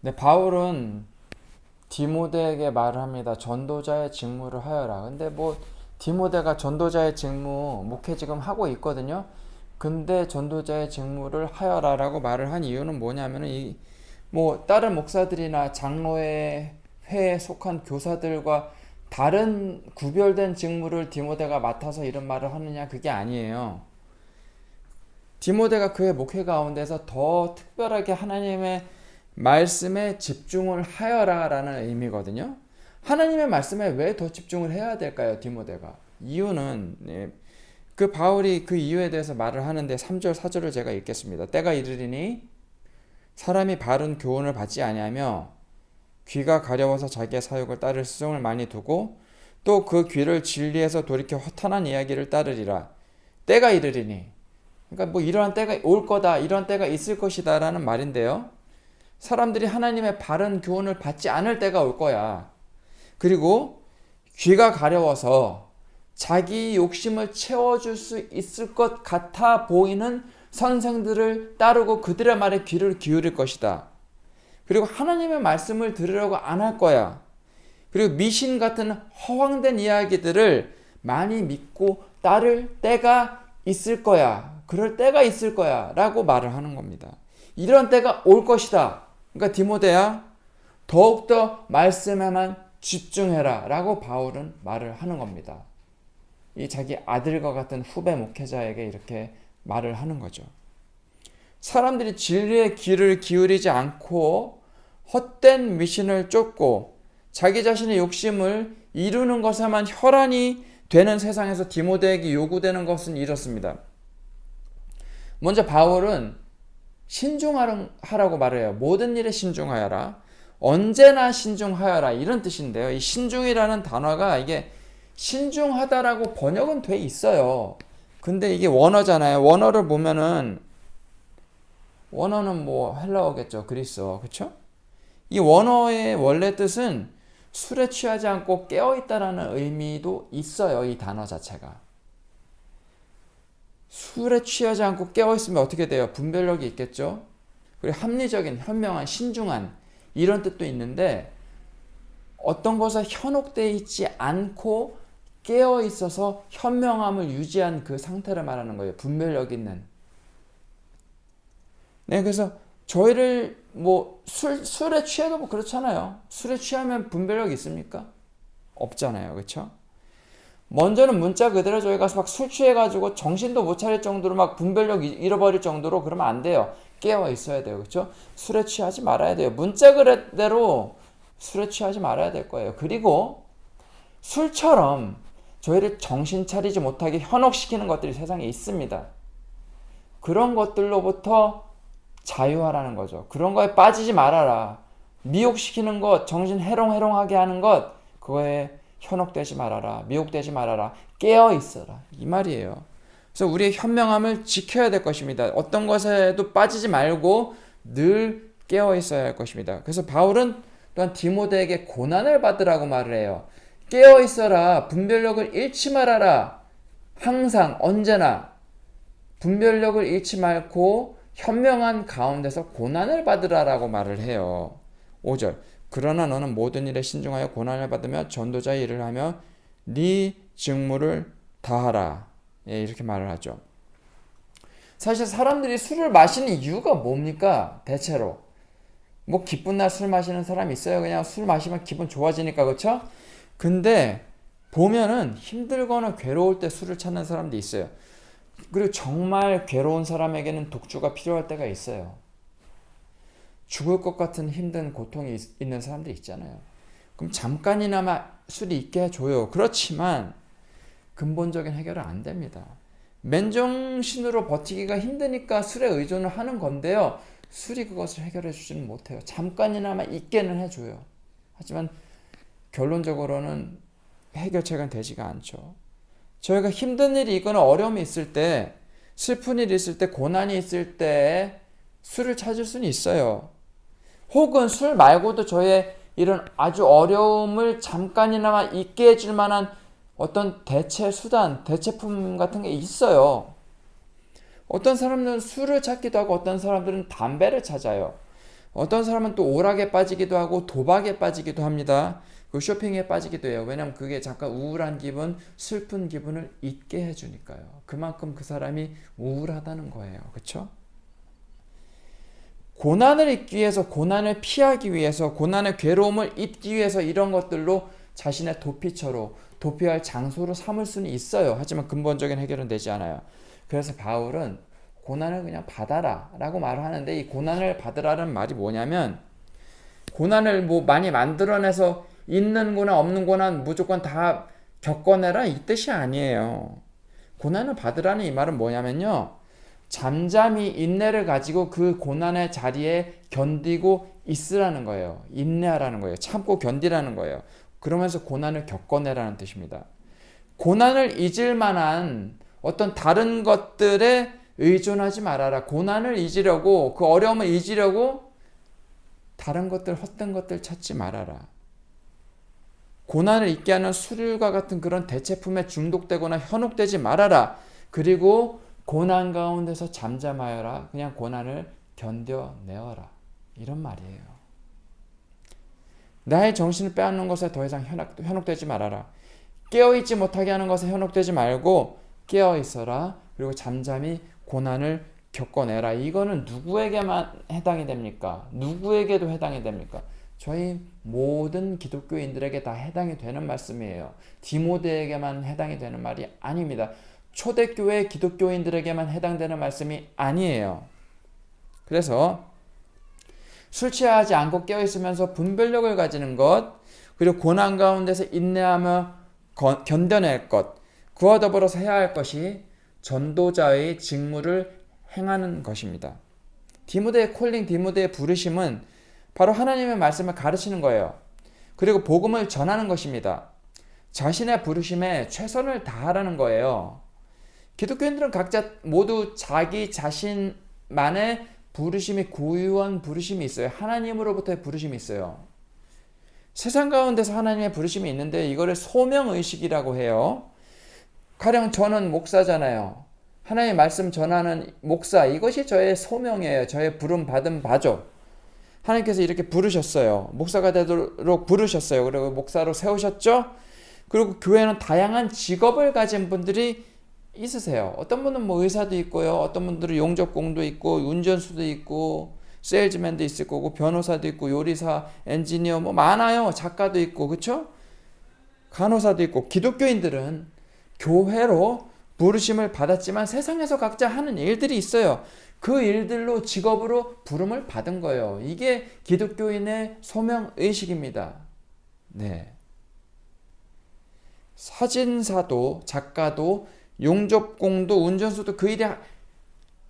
네, 바울은 디모데에게 말을 합니다. 전도자의 직무를 하여라. 근데 뭐 디모데가 전도자의 직무 목회 지금 하고 있거든요. 근데 전도자의 직무를 하여라라고 말을 한 이유는 뭐냐면은 이 뭐 다른 목사들이나 장로회 회에 속한 교사들과 다른 구별된 직무를 디모데가 맡아서 이런 말을 하느냐 그게 아니에요. 디모데가 그의 목회 가운데서 더 특별하게 하나님의 말씀에 집중을 하여라라는 의미거든요. 하나님의 말씀에 왜 더 집중을 해야 될까요, 디모데가? 이유는 그 바울이 그 이유에 대해서 말을 하는데 3절 4절을 제가 읽겠습니다. 때가 이르리니 사람이 바른 교훈을 받지 아니하며 귀가 가려워서 자기의 사욕을 따를 수종을 많이 두고 또 그 귀를 진리에서 돌이켜 허탄한 이야기를 따르리라. 때가 이르리니, 그러니까 뭐 이러한 때가 올 거다, 이런 때가 있을 것이다라는 말인데요. 사람들이 하나님의 바른 교훈을 받지 않을 때가 올 거야. 그리고 귀가 가려워서 자기 욕심을 채워줄 수 있을 것 같아 보이는 선생들을 따르고 그들의 말에 귀를 기울일 것이다. 그리고 하나님의 말씀을 들으려고 안 할 거야. 그리고 미신 같은 허황된 이야기들을 많이 믿고 따를 때가 있을 거야. 그럴 때가 있을 거야. 라고 말을 하는 겁니다. 이런 때가 올 것이다. 그러니까 디모데야, 더욱더 말씀에만 집중해라. 라고 바울은 말을 하는 겁니다. 이 자기 아들과 같은 후배 목회자에게 이렇게 말을 하는 거죠. 사람들이 진리의 귀를 기울이지 않고 헛된 미신을 쫓고 자기 자신의 욕심을 이루는 것에만 혈안이 되는 세상에서 디모데에게 요구되는 것은 이렇습니다. 먼저 바울은 신중하라고 말해요. 모든 일에 신중하여라. 언제나 신중하여라. 이런 뜻인데요. 이 신중이라는 단어가 이게 신중하다라고 번역은 돼 있어요. 근데 이게 원어잖아요. 원어는 뭐 헬라어겠죠. 그리스어. 그렇죠? 이 원어의 원래 뜻은 술에 취하지 않고 깨어 있다라는 의미도 있어요. 이 단어 자체가. 술에 취하지 않고 깨어 있으면 어떻게 돼요? 분별력이 있겠죠? 그리고 합리적인, 현명한, 신중한 이런 뜻도 있는데 어떤 것에 현혹되어 있지 않고 깨어 있어서 현명함을 유지한 그 상태를 말하는 거예요. 분별력 있는. 네, 그래서 저희를 뭐 술에 취해도 뭐 그렇잖아요. 술에 취하면 분별력 있습니까? 없잖아요. 그렇죠? 먼저는 문자 그대로 저희 가서 막 술 취해가지고 정신도 못 차릴 정도로 막 분별력 잃어버릴 정도로 그러면 안 돼요. 깨어 있어야 돼요. 그렇죠? 술에 취하지 말아야 돼요. 문자 그대로 술에 취하지 말아야 될 거예요. 그리고 술처럼 저희를 정신 차리지 못하게 현혹시키는 것들이 세상에 있습니다. 그런 것들로부터 자유하라는 거죠. 그런 거에 빠지지 말아라. 미혹시키는 것, 정신 해롱해롱하게 하는 것, 그거에 현혹되지 말아라. 미혹되지 말아라. 깨어 있어라. 이 말이에요. 그래서 우리의 현명함을 지켜야 될 것입니다. 어떤 것에도 빠지지 말고 늘 깨어 있어야 할 것입니다. 그래서 바울은 또한 디모데에게 고난을 받으라고 말을 해요. 깨어 있어라. 분별력을 잃지 말아라. 항상 언제나 분별력을 잃지 말고 현명한 가운데서 고난을 받으라라고 말을 해요. 5절. 그러나 너는 모든 일에 신중하여 고난을 받으며 전도자의 일을 하며 네 직무를 다하라. 예, 이렇게 말을 하죠. 사실 사람들이 술을 마시는 이유가 뭡니까? 대체로. 뭐 기쁜 날 술 마시는 사람 있어요. 그냥 술 마시면 기분 좋아지니까 그렇죠? 근데 보면은 힘들거나 괴로울 때 술을 찾는 사람도 있어요. 그리고 정말 괴로운 사람에게는 독주가 필요할 때가 있어요. 죽을 것 같은 힘든 고통이 있는 사람들 있잖아요. 그럼 잠깐이나마 술이 있게 해줘요. 그렇지만 근본적인 해결은 안 됩니다. 맨정신으로 버티기가 힘드니까 술에 의존을 하는 건데요. 술이 그것을 해결해 주지는 못해요. 잠깐이나마 있게는 해줘요. 하지만 결론적으로는 해결책은 되지가 않죠. 저희가 힘든 일이 있거나 어려움이 있을 때, 슬픈 일이 있을 때, 고난이 있을 때 술을 찾을 수는 있어요. 혹은 술 말고도 저의 이런 아주 어려움을 잠깐이나마 잊게 해줄 만한 어떤 대체 수단, 대체품 같은 게 있어요. 어떤 사람들은 술을 찾기도 하고 어떤 사람들은 담배를 찾아요. 어떤 사람은 또 오락에 빠지기도 하고 도박에 빠지기도 합니다. 그 쇼핑에 빠지기도 해요. 왜냐면 그게 잠깐 우울한 기분, 슬픈 기분을 잊게 해주니까요. 그만큼 그 사람이 우울하다는 거예요. 그렇죠? 고난을 잊기 위해서, 고난을 피하기 위해서, 고난의 괴로움을 잊기 위해서 이런 것들로 자신의 도피처로, 도피할 장소로 삼을 수는 있어요. 하지만 근본적인 해결은 되지 않아요. 그래서 바울은 고난을 그냥 받아라 라고 말을 하는데, 이 고난을 받으라는 말이 뭐냐면, 고난을 뭐 많이 만들어내서 있는 고난 없는 고난 무조건 다 겪어내라 이 뜻이 아니에요. 고난을 받으라는 이 말은 뭐냐면요, 잠잠히 인내를 가지고 그 고난의 자리에 견디고 있으라는 거예요. 인내하라는 거예요. 참고 견디라는 거예요. 그러면서 고난을 겪어내라는 뜻입니다. 고난을 잊을 만한 어떤 다른 것들에 의존하지 말아라. 고난을 잊으려고, 그 어려움을 잊으려고 다른 것들, 헛된 것들 찾지 말아라. 고난을 잊게 하는 술과 같은 그런 대체품에 중독되거나 현혹되지 말아라. 그리고 고난 가운데서 잠잠하여라. 그냥 고난을 견뎌내어라. 이런 말이에요. 나의 정신을 빼앗는 것에 더 이상 현혹되지 말아라. 깨어있지 못하게 하는 것에 현혹되지 말고 깨어있어라. 그리고 잠잠히 고난을 겪어내라. 이거는 누구에게만 해당이 됩니까? 누구에게도 해당이 됩니까? 저희 모든 기독교인들에게 다 해당이 되는 말씀이에요. 디모데에게만 해당이 되는 말이 아닙니다. 초대교회 기독교인들에게만 해당되는 말씀이 아니에요. 그래서 술 취하지 않고 깨어있으면서 분별력을 가지는 것, 그리고 고난 가운데서 인내하며 견뎌낼 것, 그와 더불어서 해야 할 것이 전도자의 직무를 행하는 것입니다. 디모데의 콜링, 디모데의 부르심은 바로 하나님의 말씀을 가르치는 거예요. 그리고 복음을 전하는 것입니다. 자신의 부르심에 최선을 다하라는 거예요. 기독교인들은 각자 모두 자기 자신만의 부르심이, 고유한 부르심이 있어요. 하나님으로부터의 부르심이 있어요. 세상 가운데서 하나님의 부르심이 있는데 이거를 소명의식이라고 해요. 가령 저는 목사잖아요. 하나님의 말씀 전하는 목사, 이것이 저의 소명이에요. 저의 부름 받은 바죠. 하나님께서 이렇게 부르셨어요. 목사가 되도록 부르셨어요. 그리고 목사로 세우셨죠. 그리고 교회는 다양한 직업을 가진 분들이 있으세요. 어떤 분은 뭐 의사도 있고요. 어떤 분들은 용접공도 있고, 운전수도 있고, 세일즈맨도 있을 거고, 변호사도 있고, 요리사, 엔지니어 뭐 많아요. 작가도 있고, 그렇죠? 간호사도 있고. 기독교인들은 교회로 부르심을 받았지만 세상에서 각자 하는 일들이 있어요. 그 일들로 직업으로 부름을 받은 거예요. 이게 기독교인의 소명의식입니다. 네. 사진사도, 작가도, 용접공도, 운전수도 그 일이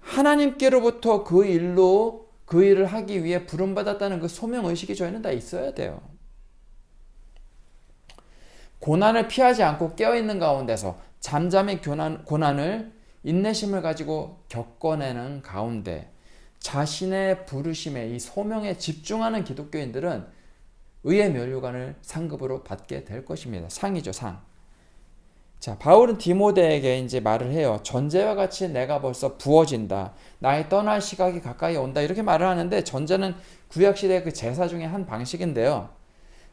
하나님께로부터 그 일로 그 일을 하기 위해 부름받았다는 그 소명의식이 저희는 다 있어야 돼요. 고난을 피하지 않고 깨어있는 가운데서 잠잠히 고난을 인내심을 가지고 겪어내는 가운데 자신의 부르심에, 이 소명에 집중하는 기독교인들은 의의 면류관을 상급으로 받게 될 것입니다. 상이죠, 상. 자, 바울은 디모데에게 이제 말을 해요. 전제와 같이 내가 벌써 부어진다. 나의 떠날 시각이 가까이 온다. 이렇게 말을 하는데, 전제는 구약시대의 그 제사 중에 한 방식인데요.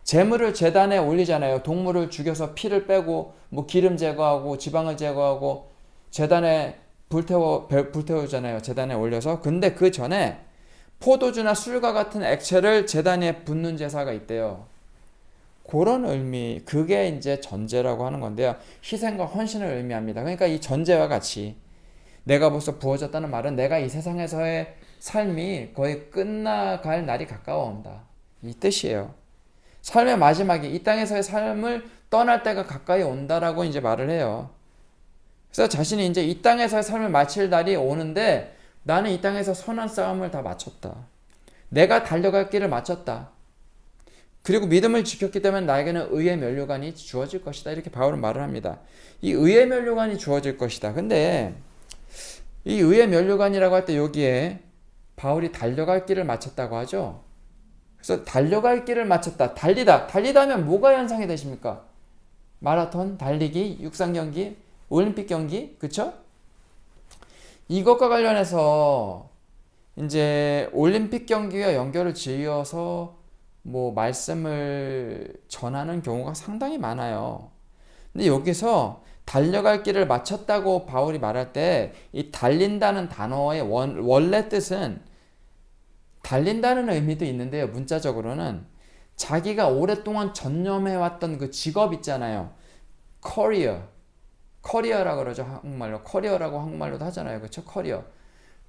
제물을 제단에 올리잖아요. 동물을 죽여서 피를 빼고, 뭐 기름 제거하고, 지방을 제거하고, 제단에 불태우잖아요. 제단에 올려서. 근데 그 전에 포도주나 술과 같은 액체를 제단 위에 붓는 제사가 있대요. 그런 의미, 그게 이제 전제라고 하는 건데요. 희생과 헌신을 의미합니다. 그러니까 이 전제와 같이 내가 벌써 부어졌다는 말은 내가 이 세상에서의 삶이 거의 끝나갈 날이 가까워온다. 이 뜻이에요. 삶의 마지막이, 이 땅에서의 삶을 떠날 때가 가까이 온다라고 이제 말을 해요. 그래서 자신이 이제 이 땅에서의 삶을 마칠 날이 오는데 나는 이 땅에서 선한 싸움을 다 마쳤다. 내가 달려갈 길을 마쳤다. 그리고 믿음을 지켰기 때문에 나에게는 의의 면류관이 주어질 것이다. 이렇게 바울은 말을 합니다. 이 의의 면류관이 주어질 것이다. 근데 이 의의 면류관이라고 할 때 여기에 바울이 달려갈 길을 마쳤다고 하죠. 그래서 달려갈 길을 마쳤다. 달리다. 달리다 하면 뭐가 연상이 되십니까? 마라톤, 달리기, 육상 경기, 올림픽 경기, 그쵸? 이것과 관련해서 이제 올림픽 경기와 연결을 지어서 뭐 말씀을 전하는 경우가 상당히 많아요. 근데 여기서 달려갈 길을 마쳤다고 바울이 말할 때 이 달린다는 단어의 원래 뜻은 달린다는 의미도 있는데요. 문자적으로는 자기가 오랫동안 전념해왔던 그 직업 있잖아요. 커리어라고 그러죠. 한국말로. 커리어라고 한국말로도 하잖아요. 그렇죠? 커리어.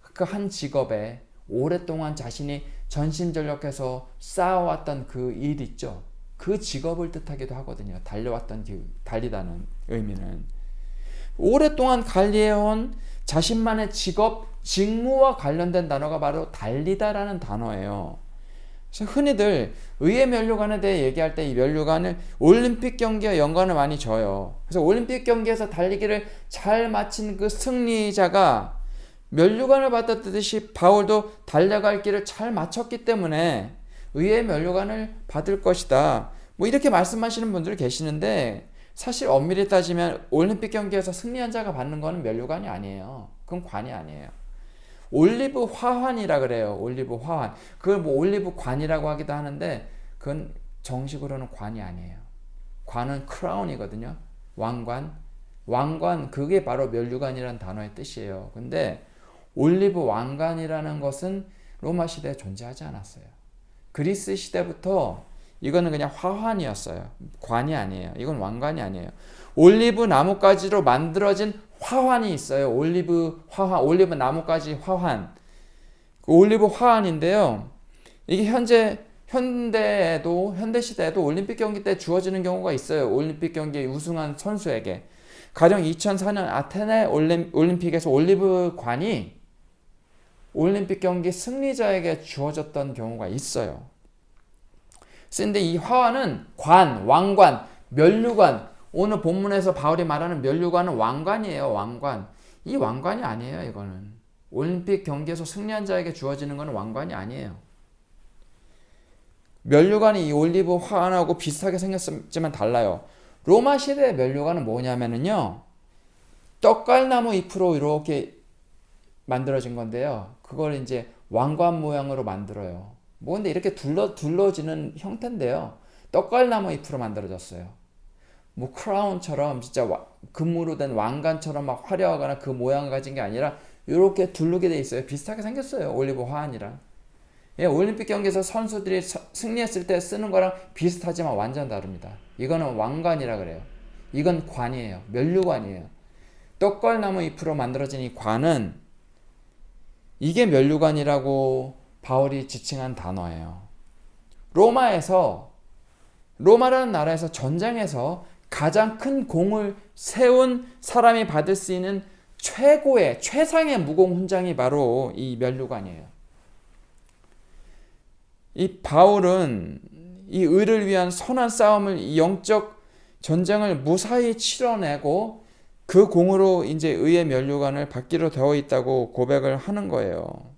그 한 직업에 오랫동안 자신이 전심전력해서 쌓아왔던 그 일 있죠. 그 직업을 뜻하기도 하거든요. 달리다는 의미는. 오랫동안 관리해온 자신만의 직업, 직무와 관련된 단어가 바로 달리다라는 단어예요. 그래서 흔히들 의의 면류관에 대해 얘기할 때 이 면류관을 올림픽 경기와 연관을 많이 져요. 그래서 올림픽 경기에서 달리기를 잘 마친 그 승리자가 면류관을 받았듯이 바울도 달려갈 길을 잘 마쳤기 때문에 의의 면류관을 받을 것이다. 뭐 이렇게 말씀하시는 분들 계시는데 사실 엄밀히 따지면 올림픽 경기에서 승리한 자가 받는 거는 면류관이 아니에요. 그건 관이 아니에요. 올리브 화환이라 그래요. 올리브 화환. 그걸 뭐 올리브 관이라고 하기도 하는데 그건 정식으로는 관이 아니에요. 관은 크라운이거든요. 왕관 그게 바로 면류관이라는 단어의 뜻이에요. 근데 올리브 왕관이라는 것은 로마 시대에 존재하지 않았어요. 그리스 시대부터 이거는 그냥 화환이었어요. 관이 아니에요. 이건 왕관이 아니에요. 올리브 나뭇가지로 만들어진 화환이 있어요. 올리브 화환, 올리브 나뭇가지 화환. 그 올리브 화환인데요. 이게 현대 시대에도 올림픽 경기 때 주어지는 경우가 있어요. 올림픽 경기에 우승한 선수에게. 가령 2004년 아테네 올림픽에서 올리브 관이 올림픽 경기 승리자에게 주어졌던 경우가 있어요. 근데 이 화환은 왕관, 면류관, 오늘 본문에서 바울이 말하는 면류관은 왕관이에요. 왕관. 이 왕관이 아니에요. 이거는 올림픽 경기에서 승리한 자에게 주어지는 것은 왕관이 아니에요. 면류관이 이 올리브 화환하고 비슷하게 생겼지만 달라요. 로마 시대의 면류관은 뭐냐면요, 떡갈나무 잎으로 이렇게 만들어진 건데요. 그걸 이제 왕관 모양으로 만들어요. 뭐 근데 이렇게 둘러지는 형태인데요. 떡갈나무 잎으로 만들어졌어요. 뭐 크라운처럼 진짜 금으로 된 왕관처럼 막 화려하거나 그 모양을 가진 게 아니라 이렇게 둘르게 돼 있어요. 비슷하게 생겼어요. 올리브 화환이랑. 예, 올림픽 경기에서 선수들이 승리했을 때 쓰는 거랑 비슷하지만 완전 다릅니다. 이거는 왕관이라 그래요. 이건 관이에요. 면류관이에요. 떡갈나무 잎으로 만들어진 이 관은 이게 면류관이라고 바울이 지칭한 단어예요. 로마라는 나라에서 전쟁에서 가장 큰 공을 세운 사람이 받을 수 있는 최상의 무공 훈장이 바로 이 면류관이에요. 이 바울은 이 의를 위한 선한 싸움을, 이 영적 전쟁을 무사히 치러내고 그 공으로 이제 의의 면류관을 받기로 되어 있다고 고백을 하는 거예요.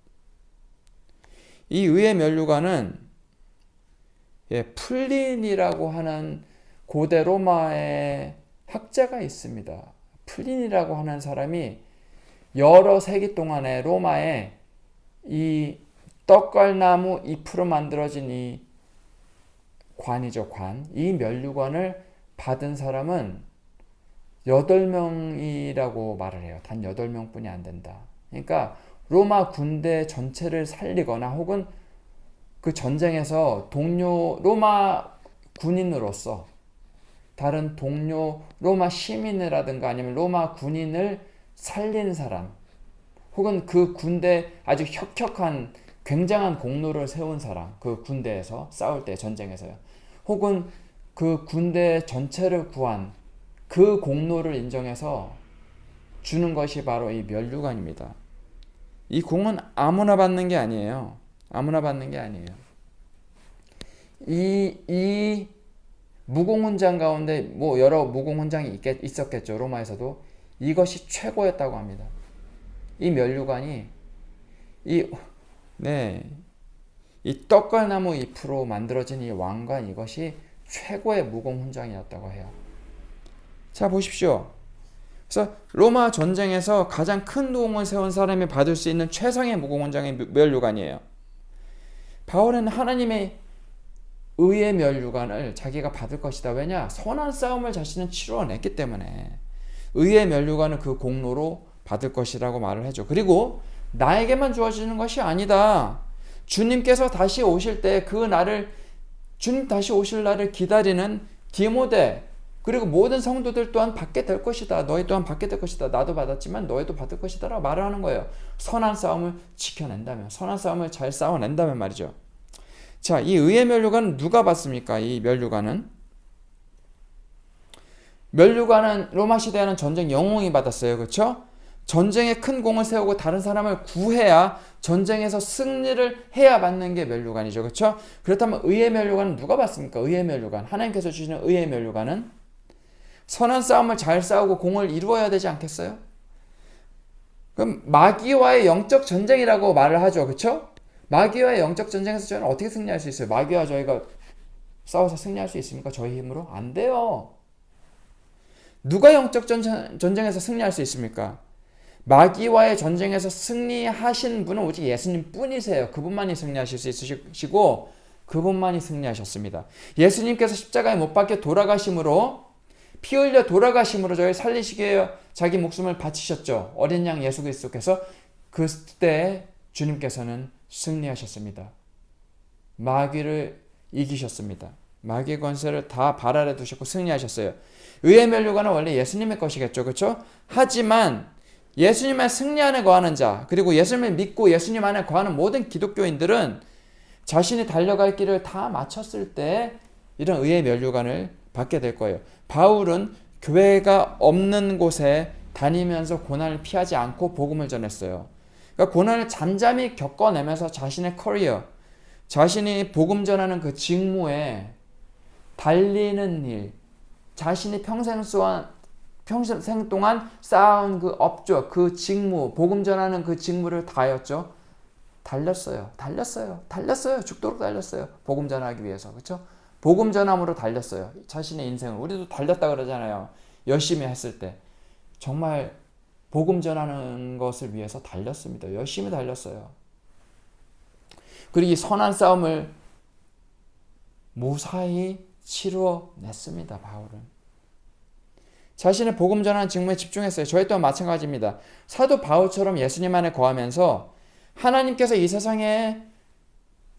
이 의의 면류관은 플린이라고 하는 고대 로마의 학자가 있습니다. 플린이라고 하는 사람이 여러 세기 동안에 로마에 이 떡갈나무 잎으로 만들어진 이 관이죠, 관. 이 면류관을 받은 사람은 8명이라고 말을 해요. 단 8명뿐이 안 된다. 그러니까 로마 군대 전체를 살리거나 혹은 그 전쟁에서 로마 군인으로서 다른 동료 로마 시민이라든가 아니면 로마 군인을 살린 사람, 혹은 그 군대 아주 혁혁한 굉장한 공로를 세운 사람, 그 군대에서 싸울 때 전쟁에서요, 혹은 그 군대 전체를 구한 그 공로를 인정해서 주는 것이 바로 이 면류관입니다. 이 공은 아무나 받는 게 아니에요. 아무나 받는 게 아니에요. 이 무공훈장 가운데 뭐 여러 무공훈장이 있었겠죠. 로마에서도. 이것이 최고였다고 합니다. 이 면류관이 이 떡갈나무 잎으로 만들어진 이 왕관, 이것이 최고의 무공훈장이었다고 해요. 자, 보십시오. 그래서 로마 전쟁에서 가장 큰 도움을 세운 사람이 받을 수 있는 최상의 무공훈장이 면류관이에요. 바울은 하나님의 의의 면류관을 자기가 받을 것이다. 왜냐? 선한 싸움을 자신은 치루어냈기 때문에 의의 면류관을 그 공로로 받을 것이라고 말을 해줘. 그리고 나에게만 주어지는 것이 아니다. 주님께서 다시 오실 때 그 날을, 주님 다시 오실 날을 기다리는 디모데 그리고 모든 성도들 또한 받게 될 것이다. 너희 또한 받게 될 것이다. 나도 받았지만 너희도 받을 것이다 라고 말을 하는 거예요. 선한 싸움을 지켜낸다면, 선한 싸움을 잘 싸워낸다면 말이죠. 자, 이 의의 면류관은 누가 받습니까? 이 면류관은 로마 시대에는 전쟁 영웅이 받았어요. 그렇죠? 전쟁에 큰 공을 세우고 다른 사람을 구해야 전쟁에서 승리를 해야 받는 게 면류관이죠. 그렇죠? 그렇다면 의의 면류관은 누가 받습니까? 의의 면류관, 하나님께서 주시는 의의 면류관은 선한 싸움을 잘 싸우고 공을 이루어야 되지 않겠어요? 그럼 마귀와의 영적 전쟁이라고 말을 하죠. 그렇죠? 마귀와의 영적 전쟁에서 저희는 어떻게 승리할 수 있어요? 마귀와 저희가 싸워서 승리할 수 있습니까? 저희 힘으로? 안 돼요. 누가 영적 전쟁에서 승리할 수 있습니까? 마귀와의 전쟁에서 승리하신 분은 오직 예수님 뿐이세요. 그분만이 승리하실 수 있으시고 그분만이 승리하셨습니다. 예수님께서 십자가에 못 박혀 돌아가심으로, 피 흘려 돌아가심으로 저희 살리시기 위해 자기 목숨을 바치셨죠. 어린 양 예수 그리스도께서 그때 주님께서는 승리하셨습니다. 마귀를 이기셨습니다. 마귀의 권세를 다 발 아래 두셨고 승리하셨어요. 의의 면류관은 원래 예수님의 것이겠죠. 그렇죠? 하지만 예수님 안에 승리 안에 거하는 자, 그리고 예수님을 믿고 예수님 안에 거하는 모든 기독교인들은 자신이 달려갈 길을 다 마쳤을 때 이런 의의 면류관을 받게 될 거예요. 바울은 교회가 없는 곳에 다니면서 고난을 피하지 않고 복음을 전했어요. 그러니까 고난을 잠잠히 겪어내면서 자신의 커리어, 자신이 복음 전하는 그 직무에 달리는 일, 자신이 평생 동안 쌓아온 그 업적, 그 직무, 복음 전하는 그 직무를 다하였죠. 달렸어요. 죽도록 달렸어요. 복음 전하기 위해서. 그렇죠? 복음 전함으로 달렸어요. 자신의 인생을. 우리도 달렸다 그러잖아요. 열심히 했을 때. 정말 복음 전하는 것을 위해서 달렸습니다. 열심히 달렸어요. 그리고 이 선한 싸움을 무사히 치루어냈습니다. 바울은. 자신의 복음 전하는 직무에 집중했어요. 저희 또한 마찬가지입니다. 사도 바울처럼 예수님 안에 거하면서 하나님께서 이 세상에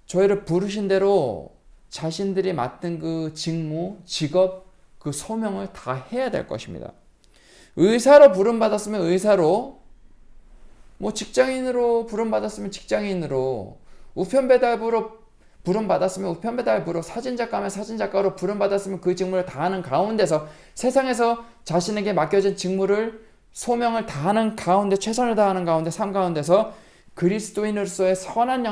저희를 부르신 대로 자신들이 맡은 그 직무, 직업, 그 소명을 다 해야 될 것입니다. 의사로 부름받았으면 의사로, 직장인으로 부름받았으면 직장인으로, 우편배달부로 부름받았으면 우편배달부로, 사진작가면 사진작가로 부름받았으면 그 직무를 다하는 가운데서 세상에서 자신에게 맡겨진 직무를, 소명을 다하는 가운데, 최선을 다하는 가운데, 삶 가운데서 그리스도인으로서의 선한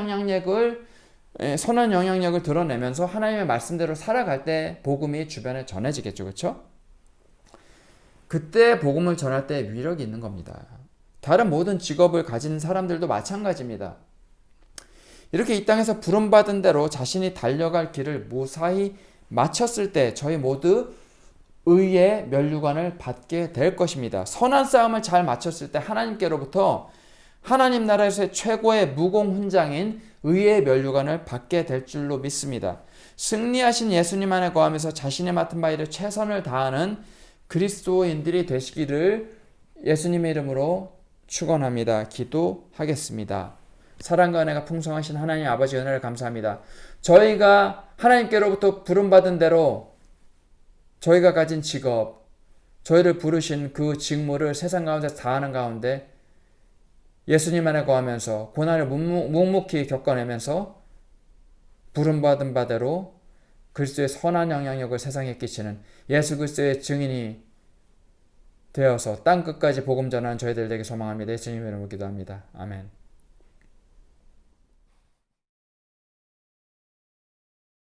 영향력을 드러내면서 하나님의 말씀대로 살아갈 때 복음이 주변에 전해지겠죠. 그렇죠? 그때 복음을 전할 때 위력이 있는 겁니다. 다른 모든 직업을 가진 사람들도 마찬가지입니다. 이렇게 이 땅에서 부름받은 대로 자신이 달려갈 길을 무사히 마쳤을 때 저희 모두 의의 면류관을 받게 될 것입니다. 선한 싸움을 잘 마쳤을 때 하나님께로부터 하나님 나라에서의 최고의 무공훈장인 의의 면류관을 받게 될 줄로 믿습니다. 승리하신 예수님 안에 거하면서 자신의 맡은 바 일에 최선을 다하는 그리스도인들이 되시기를 예수님의 이름으로 축원합니다. 기도하겠습니다. 사랑과 은혜가 풍성하신 하나님 아버지 은혜를 감사합니다. 저희가 하나님께로부터 부름받은 대로 저희가 가진 직업, 저희를 부르신 그 직무를 세상 가운데 다하는 가운데 예수님 안에 거하면서 고난을 묵묵히 겪어내면서 부름받은 바대로 그리스도의 선한 영향력을 세상에 끼치는 예수 그리스도의 증인이 되어서 땅끝까지 복음 전하는 저희들 되게 소망합니다. 예수님의 이름으로 기도합니다. 아멘.